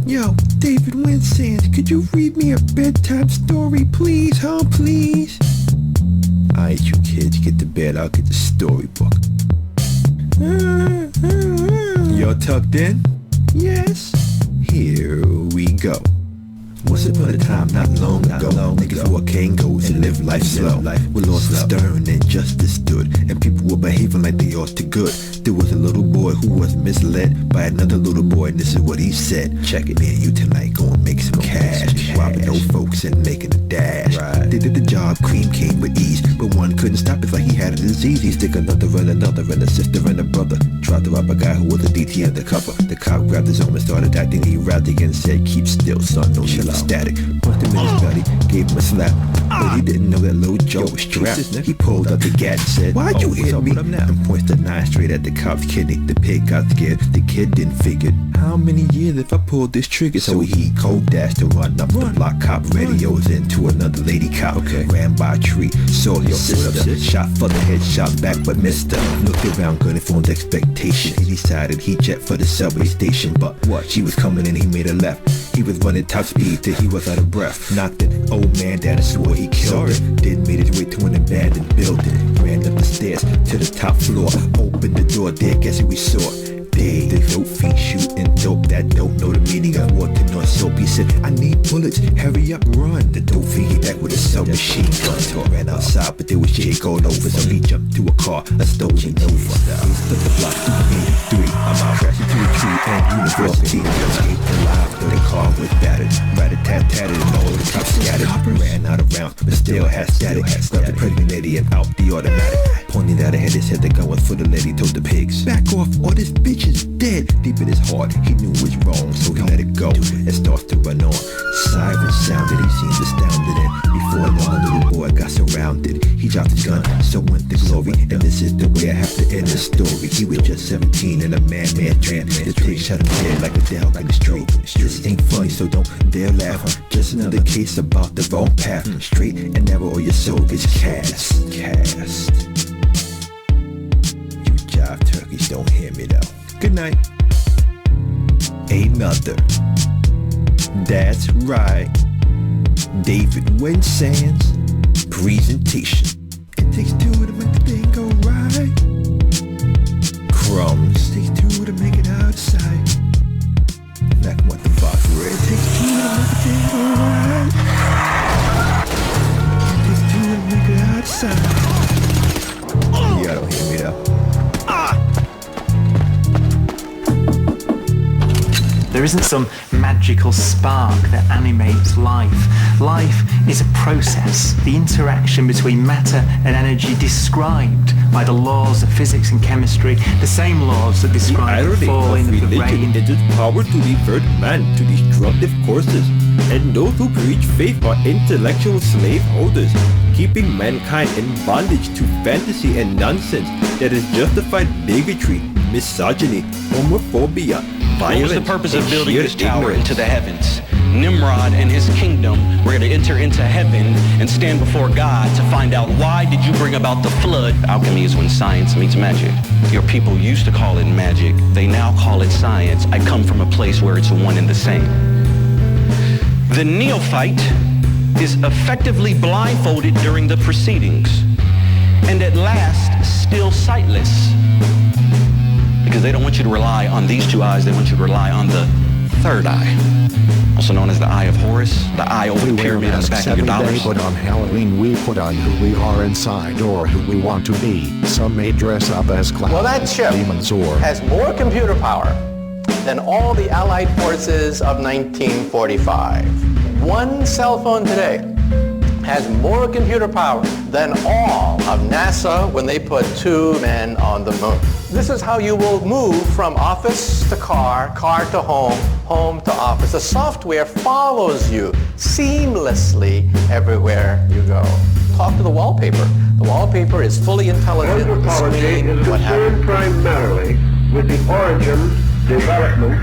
Yo, David Winsand, could you read me a bedtime story, please, huh, please? Alright, you kids, get to bed, I'll get the storybook. Y'all tucked in? Yes. Here we go. Once upon a time, not long ago, niggas wore Kangos and lived life slow. With laws were stern and justice stood, and people were behaving like they ought to good. There was a little boy who was misled by another little boy, and this is what he said. Check it, me and you tonight, gonna make some cash. Robbing old folks and making a dash. They did the job, cream came with ease, but one couldn't stop it like he had a disease. He stick another and a sister and a brother. Tried to rob a guy who was a DT undercover. The cop grabbed his arm and started acting. He rapped again and said, keep still, son, no chill out. Static, punched him in his belly, gave him a slap, but he didn't know that little Joe was strapped. He pulled out the gat and said, why'd you hit me? And pointed the knife straight at the cop's kidney. The pig got scared, the kid didn't figure how many years if I pulled this trigger. So he cold dashed to run up the block, cop radios into another lady cop. Ran by a tree, saw his sister, shot for the head, shot back but missed her. Looked around, gun informed expectation. He decided he'd jet for the subway station, but what? She was coming and he made a left. He was running top speed till he was out of breath. Knocked an old man down and swore he killed him. Then made his way to an abandoned building. Ran up the stairs to the top floor. Opened the door there, guess who we saw? They dope fiend shooting dope that don't know the meaning of walking on soap. He said, I need bullets, hurry up, run. The dope fiend hit back with a submachine gun. So I ran outside, but there was Jake all over. So he jumped to a car, a stolen Nova. He stuck the block 283. I'm out, crashed into a tree and university. Escaped alive, though the car was battered. Rat-a-tat-tatted and all the cops scattered. Ran out of rounds, but still had static. Stuck the pregnant lady and out the automatic. Pointed out ahead, his head, the gun was for the lady, told the pigs, back off, or this bitch is dead. Deep in his heart, he knew it was wrong, so he let it go and started to run on. Sirens sounded, he seemed astounded, and before long, the little boy got surrounded. He dropped his gun, so went the glory, and this is the way I have to end the story. He was just 17 and a man-made tramp. The pig shot him dead like a dog in the street. This ain't funny, so don't dare laugh. Just another case about the wrong path. Straight and narrow, or your soul gets cast. You jive turkeys don't hear me though. Good night. Another. That's right. David Winsand's presentation. It takes two to make the thing go right. Crumbs. It takes two to make it outside. Like what the box read. It takes two to make the thing go right. It takes two to make it outside. Y'all don't hear me though. There isn't some magical spark that animates life. Life is a process, the interaction between matter and energy described by the laws of physics and chemistry, the same laws that describe the falling of the rain. Is its power to divert man to destructive courses, and those who preach faith are intellectual slave holders, keeping mankind in bondage to fantasy and nonsense that has justified bigotry, misogyny, homophobia, violence. What was the purpose of building this tower into the heavens? Nimrod and his kingdom were going to enter into heaven and stand before God to find out, why did you bring about the flood? Alchemy is when science meets magic. Your people used to call it magic. They now call it science. I come from a place where it's one and the same. The neophyte is effectively blindfolded during the proceedings, and at last still sightless, because they don't want you to rely on these two eyes. They want you to rely on the third eye, also known as the eye of Horus, the eye over the pyramid on the back of your dollars. But on Halloween we put on who we are inside or who we want to be. Some may dress up as clowns, well, that ship demons, or has more computer power than all the Allied forces of 1945. One cell phone today has more computer power than all of NASA when they put 2 men on the moon. This is how you will move from office to car, car to home, home to office. The software follows you seamlessly everywhere you go. Talk to the wallpaper. The wallpaper is fully intelligent. Anthropology is concerned primarily with the origin, development,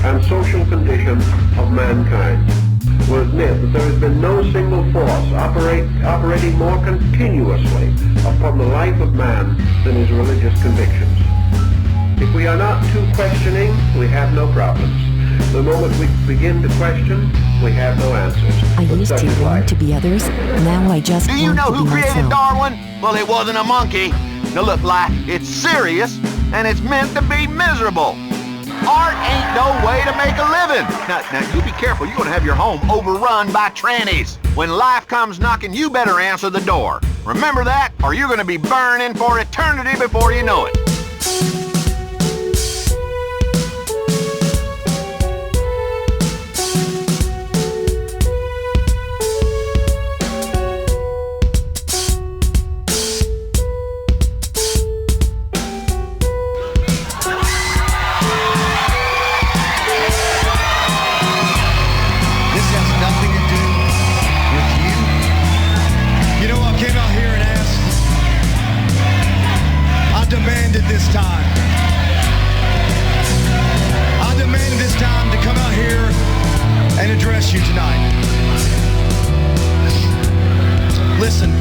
and social condition of mankind. Will admit that there has been no single force operating more continuously upon the life of man than his religious convictions. If we are not too questioning, we have no problems. The moment as we begin to question, we have no answers. I used to want to be others. Now I just Do you want know to be who created myself. Darwin? Well, it wasn't a monkey. Now look, life, it's serious, and it's meant to be miserable. Art ain't no way to make a living. Now you be careful. You're going to have your home overrun by trannies. When life comes knocking, you better answer the door. Remember that, or you're going to be burning for eternity before you know it. This time. I demanded this time to come out here and address you tonight. Listen,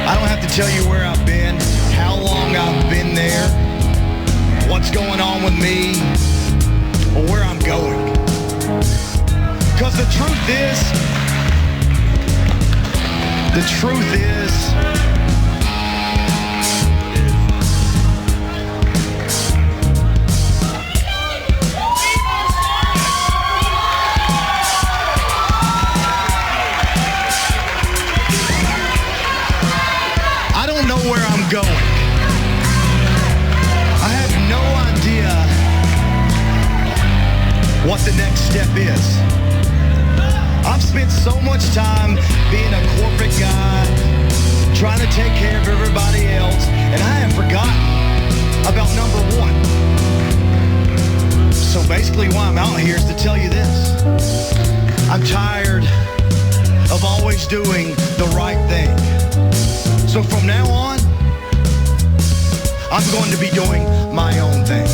I don't have to tell you where I've been, how long I've been there, what's going on with me, or where I'm going. Because the truth is, where I'm going. I have no idea what the next step is. I've spent so much time being a corporate guy, trying to take care of everybody else, and I have forgotten about number one. So basically why I'm out here is to tell you this. I'm tired of always doing the right thing. So from now on, I'm going to be doing my own thing.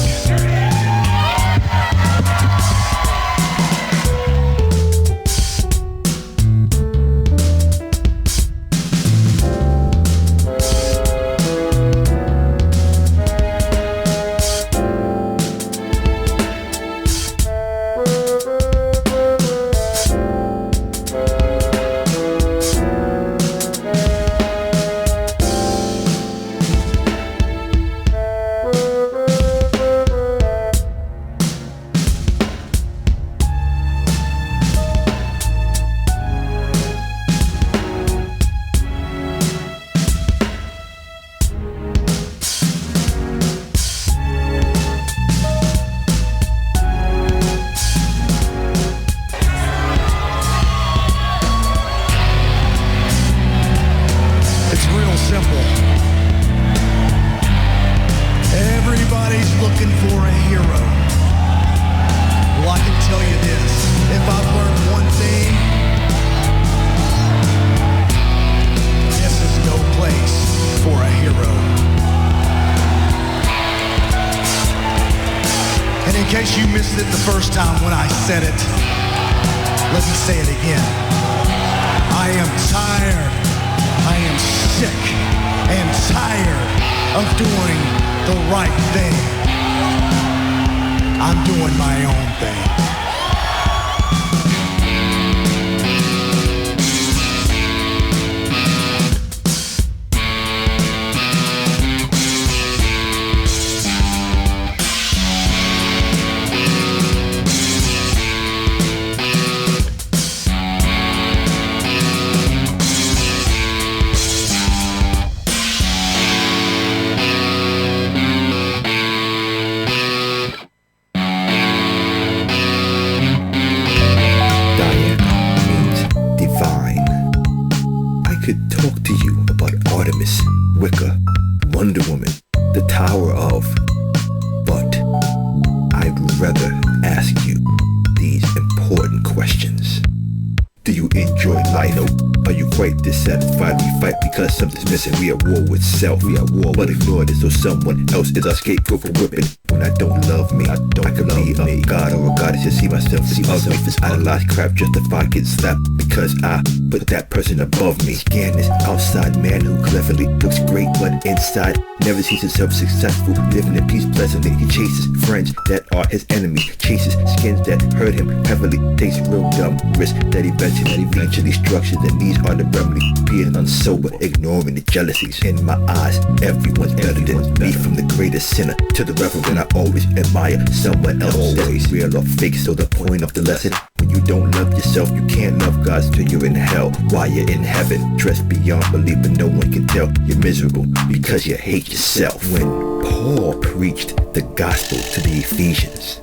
We at war with self, we at war, but ignore this so someone else is our scapegoat for whipping. When I don't love me, I could be a god or a goddess to see myself as ugly. This idolized crap justified getting slapped because I put that person above me. Scan this outside man who cleverly looks great but inside never sees himself successful, living in peace pleasantly. He chases friends that are his enemies, chases skins that hurt him heavily, takes real dumb risks that eventually structures, and these are the remedies. Being unsober, ignoring the jealousies. In my eyes, everyone's better than me, from the greatest sinner to the reverend. I always admire someone else, always real or fake. So the point of the lesson, when you don't love yourself, you can't love God till you're in hell. While you're in heaven, dressed beyond belief, but no one can tell you're miserable because you hate yourself. When Paul preached the gospel to the Ephesians,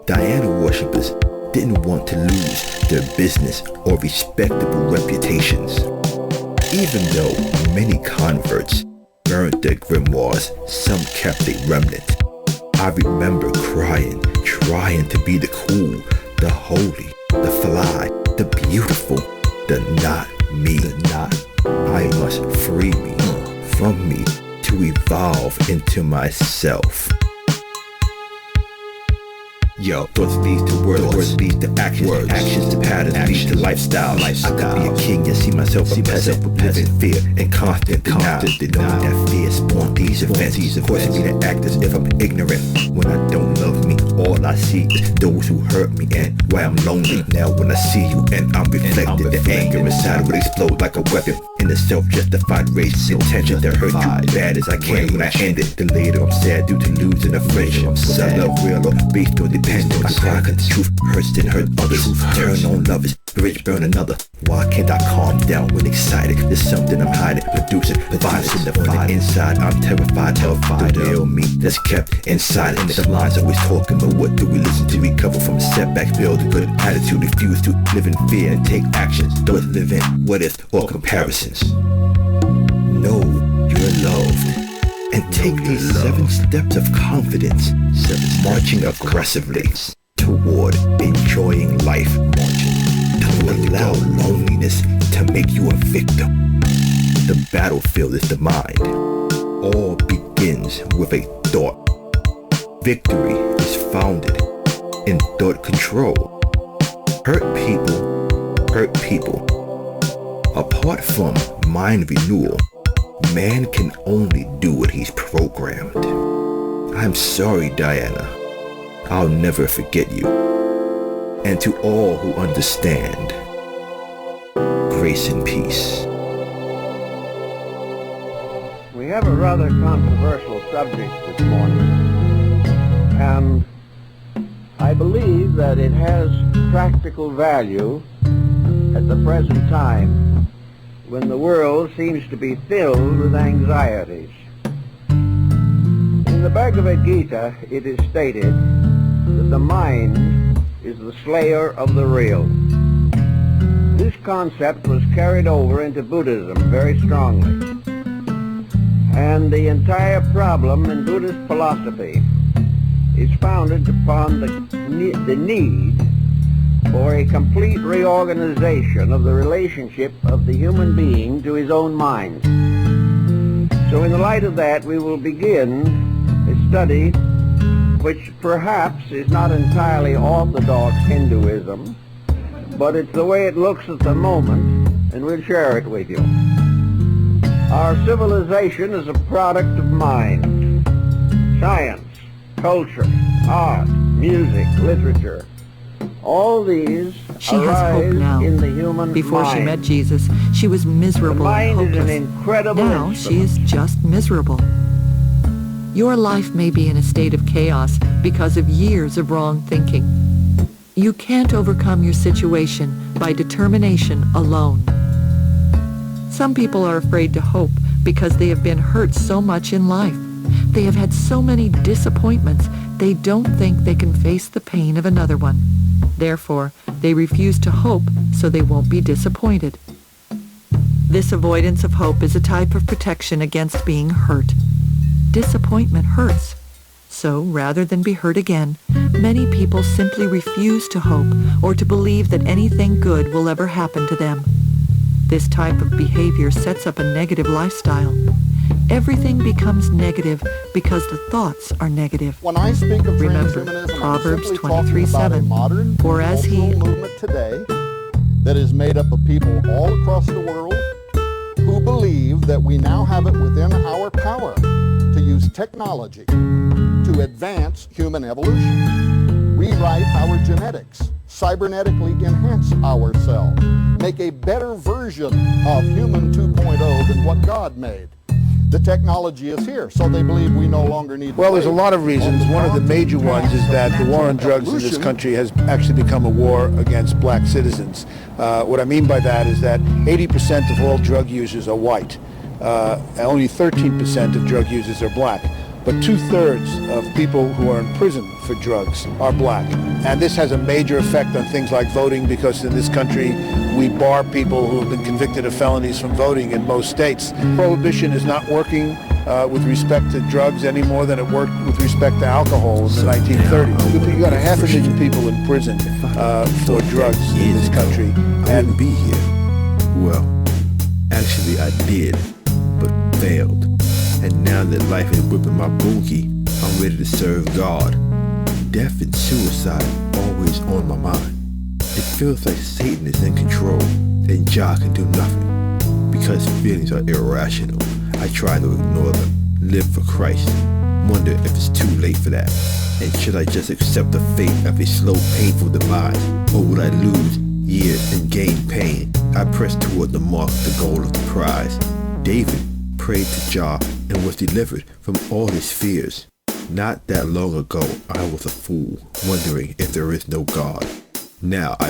Diana worshippers didn't want to lose their business or respectable reputations. Even though many converts burned their grimoires, some kept a remnant. I remember crying, trying to be the cool, the holy, the fly, the beautiful, the not me. I must free me from me to evolve into myself. Yo, thoughts leads to words leads to actions, actions to patterns, leads to lifestyle. I could be a king, yet see myself a peasant, living fear and constant denial. Knowing that fear spawned these events, forcing me to act as if I'm ignorant. When I don't love me, all I see is those who hurt me and why I'm lonely. Now when I see you and I'm reflected, the anger inside will explode like a weapon. In the self-justified rage, intention to hurt you bad as I can. When I end it, then later I'm sad due to losing a friendship. Was I love real or based on dependence? I cry cause the truth hurts and hurt others. Turn on lovers, bridge burn another. Why can't I calm down when excited? There's something I'm hiding, producing violence in the inside. I'm terrified of the real me that's kept inside. And the lines always talking, but what do we listen to? Recover from setbacks, build a good attitude, refuse to live in fear and take actions. Don't live in what if or comparisons. Know you're loved. And take these 7 steps of confidence, marching aggressively toward enjoying life. Don't allow loneliness to make you a victim. The battlefield is the mind. All begins with a thought. Victory is founded in thought control. Hurt people. Apart from mind renewal, man can only do what he's programmed. I'm sorry, Diana. I'll never forget you. And to all who understand, grace and peace. We have a rather controversial subject this morning, and I believe that it has practical value at the present time, when the world seems to be filled with anxieties. In the Bhagavad Gita, it is stated that the mind is the slayer of the real. This concept was carried over into Buddhism very strongly. And the entire problem in Buddhist philosophy is founded upon the need for a complete reorganization of the relationship of the human being to his own mind. So in the light of that, we will begin a study which perhaps is not entirely orthodox Hinduism, but it's the way it looks at the moment, and we'll share it with you. Our civilization is a product of mind. Science, culture, art, music, literature, all these arise in the human Before mind. she met Jesus, she was miserable and The mind hopeless. is an incredible Now she is instrument. just miserable. Your life may be in a state of chaos because of years of wrong thinking. You can't overcome your situation by determination alone. Some people are afraid to hope because they have been hurt so much in life. They have had so many disappointments, they don't think they can face the pain of another one. Therefore, they refuse to hope so they won't be disappointed. This avoidance of hope is a type of protection against being hurt. Disappointment hurts. So, rather than be hurt again, many people simply refuse to hope or to believe that anything good will ever happen to them. This type of behavior sets up a negative lifestyle. everything becomes negative because the thoughts are negative. When I speak of Remember, transhumanism, Proverbs I'm simply talking about a 23:7. modern For as he movement today that is made up of people all across the world who believe that we now have it within our power to use technology to advance human evolution, rewrite our genetics, cybernetically enhance ourselves, make a better version of human 2.0 than what God made. The technology is here, so they believe we no longer need to. Well, there's a lot of reasons. One of the major ones is that the war on drugs in this country has actually become a war against black citizens. What I mean by that is that 80% of all drug users are white. Only 13% of drug users are black. But 2/3 of people who are in prison for drugs are black. And this has a major effect on things like voting, because in this country we bar people who have been convicted of felonies from voting in most states. Prohibition is not working with respect to drugs any more than it worked with respect to alcohol in the 1930s. You got 500,000 people in prison for drugs in this country. I wouldn't be here. Well, actually I did, but failed. And now that life is whipping my boogie, I'm ready to serve God. Death and suicide always on my mind. It feels like Satan is in control, and Jah can do nothing. Because feelings are irrational, I try to ignore them, live for Christ, wonder if it's too late for that. And should I just accept the fate of a slow, painful demise, or would I lose years and gain pain? I press toward the mark, the goal of the prize. David prayed to Jah and was delivered from all his fears. Not that long ago, I was a fool, wondering if there is no God. Now I